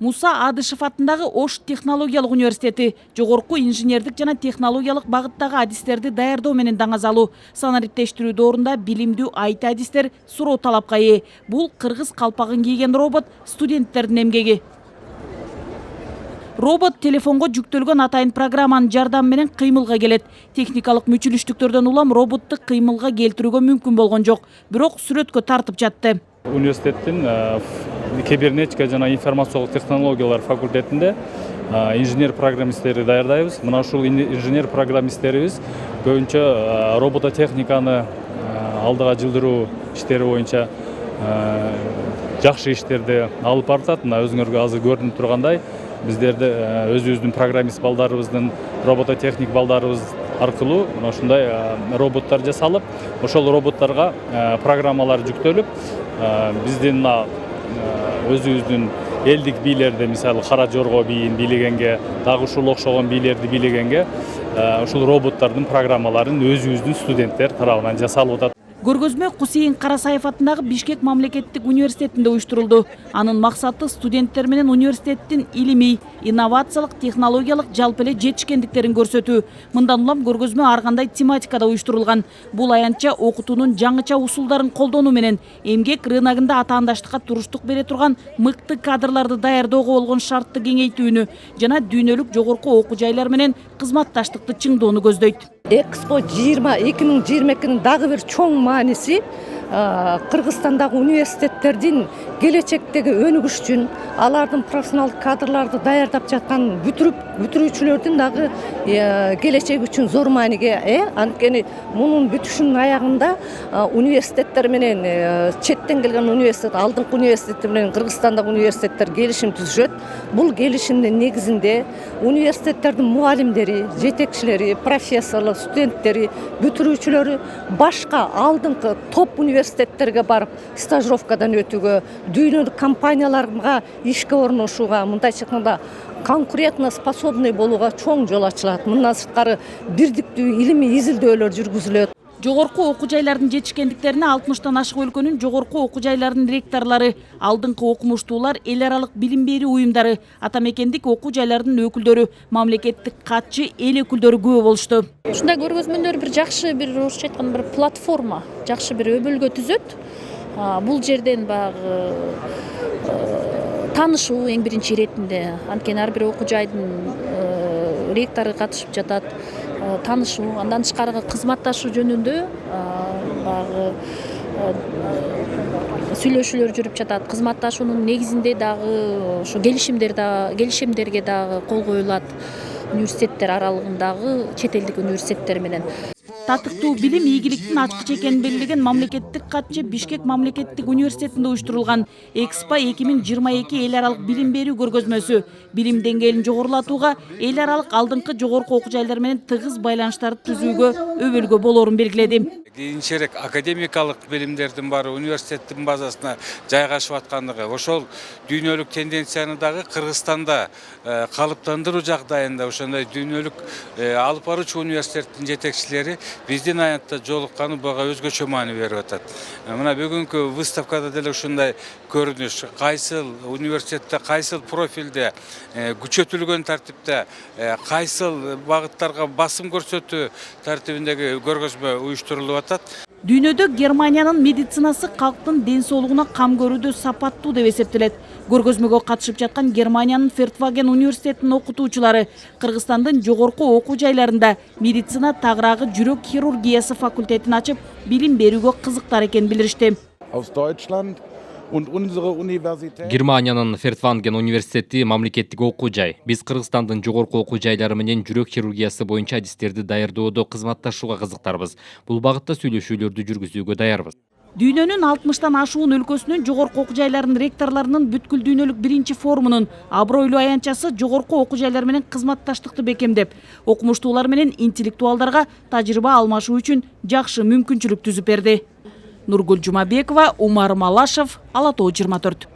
Муса Адышев атындагы Ош технологиялык университети жогорку инженердик жана технологиялык багыттагы адистерди даярдоо менен даңазалуу. Санариптештирүү доорунда билимдүү IT адистер суроо талапка ээ. Бул кыргыз калпагын кийген робот студенттердин эмгеги. Робот телефонго жүктөлгөн атайын программанын жардамы менен кыймылга келет. Техникалык мүчүлүштүктөрдөн улам роботту кыймылга келтирүүгө мүмкүн болгон жок, бирок сүрөткө тартып жатты. Университеттин кибернетика жана информациялык технологиялар факультетинде инженер-программисттери даярдайбыз. Мына ушул инженер-программисттерибиз көбүнчө робототехниканы алдыга жылдыруу иштери боюнча жакшы иштерди алып баратат. Мына өзүңөргө азыр көрүнүп тургандай, биздерде өзүбүздүн программист балдарыбыздын, робототехник балдарыбыз аркылуу мына ушундай роботтор жасалып, ошол роботторго программалар жүктөлүп, биздин өзүбүздүн элдик бийлерди, мисалы кара жорго бийин бийлегенге, дагы ушул окшогон бийлерди бийлегенге ушул роботтордун программаларын өзүбүздүн студенттер тарабынан жасалып атат. Көргөзмө Кусейин Карасаев атындагы Бишкек мамлекеттик университетинде уюштурулду. Анын максаты студенттер менен университеттин илимий, инновациялык, технологиялык жалпы эле жетишкендиктерин көрсөтүү. Мындан улам көргөзмө ар кандай тематикада уюштурулган. Бул аянтча окутуунун жаңыча усулдарын колдонуу менен эмгек рыногунда атаандаштыкка туруштук бере турган мыкты кадрларды даярдоого болгон шартты кеңейтүүнү жана дүйнөлүк жогорку окуу жайлар менен кызматташтыкты чыңдоону көздөйт. Экспо 2022-нин дагы бир чоң мааниси Кыргызстандагы университеттердин келечектеги өнүгүш үчүн алардын профессионалдык кадрларды даярдап жаткан бүтүрүүчүлөрдүн дагы келечеги үчүн зор мааниге ээ. Анткени мунун бүтүшүнүн аягында университеттер менен четтен келген университет, алдыңкы университеттер менен Кыргызстандагы университеттер келишим түзүшөт. Бул келишимдин негизинде университеттердин мугалимдери, жетекчилери, профессорлор, студенттери, бүтүрүүчүлөрү башка алдыңкы топ университеттерге барып стажировкадан өтүүгө, дүйнөлүк компанияларга ишке орношууга, мындайча айтканда конкурентно способный болууга чоң жол ачылат. Мындан сырткары бирдиктүү илимий изилдөөлөр жүргүзүлөт. Жогорку окуу жайлардын жетишкендиктерине 60тан ашык өлкөнүн жогорку окуу жайларынын ректорлору, алдыңкы окумуштуулар, эл аралык билим берүү уюмдары, атамекендик окуу жайлардын өкүлдөрү, мамлекеттик катчы, эл өкүлдөрү күбө болушту. Ушундай көргөзмөлөр бир жакшы, бир орусча айтканда бир платформа, жакшы бир өбөлгө түзөт. Бул жерден багы таанышуу эң биринчи иретинде, анткени ар бир окуу жайдын ректору катышып жатат. Таанышуу, андан тышкарыга кызматташуу жөнүндө багы сүйлөшүүлөр жүрүп жатат. Кызматташуунун негизинде дагы ошо келишимдерге дагы кол коюлат университеттер аралыгындагы чет элдик университеттер менен. Татыктуу билим ийгиликтин ачкычы экенин белгилеген мамлекеттик катчы Бишкек мамлекеттик университетинде уюштурулган Экспо 2022 эл аралык билим берүү көргөзмөсү билим деңгээлин жогорулатууга, эл аралык алдыңкы жогорку окуу жайлар менен тыгыз байланыштарды түзүүгө өбөлгө болоорун белгиледи. Кийинчерээк академикалык билимдердин баары университеттин базасына жайгашып аткандыгы, ошол дүйнөлүк тенденцияны дагы Кыргызстанда калыптандыруу жагдайында ошондой дүйнөлүк алып баруучу университеттин жетекчилери биздин аянтта жолукканы буга өзгөчө маани берип атат. Мына бүгүнкү выставкада деле ушундай көрүнүш, кайсыл университетте, кайсыл профилде, күчөтүлгөн тартипте, кайсыл багыттарга басым көрсөтүү тартибиндеги көргөзмө уюштурулуп атат. Дүйнөдө Германиянын медицинасы калктын ден соолугуна кам көрүүдө сапаттуу деп эсептелет. Көргөзмөгө катышып жаткан Германиянын Фертваген университетинин окутуучулары Кыргызстандын жогорку окуу жайларында медицина тагыраагы жүрөк хирургиясы факультетин ачып, билим берүүгө кызыктар экенин билдиришти. Германиянын Фертванген университети мамлекеттик окуу жай. Биз Кыргызстандын жогорку окуу жайлары менен жүрөк хирургиясы боюнча адистерди даярдоодо кызматташууга кызыктарбыз. Бул багытта сүйлөшүүлөрдү жүргүзүүгө даярбыз. Дүйнөнүн 60тан ашуун өлкөсүнүн жогорку окуу жайларынын ректорлорунун бүткүл дүйнөлүк биринчи форумунун абройлуу аянтчасы жогорку окуу жайлар менен кызматташтыкты бекемдеп, окумуштуулар менен интеллектуалдарга тажрыйба алмашуу үчүн жакшы мүмкүнчүлүк түзүп берди. Нургүл Жумабекова, Умар Малашев, Ала Тоо 24.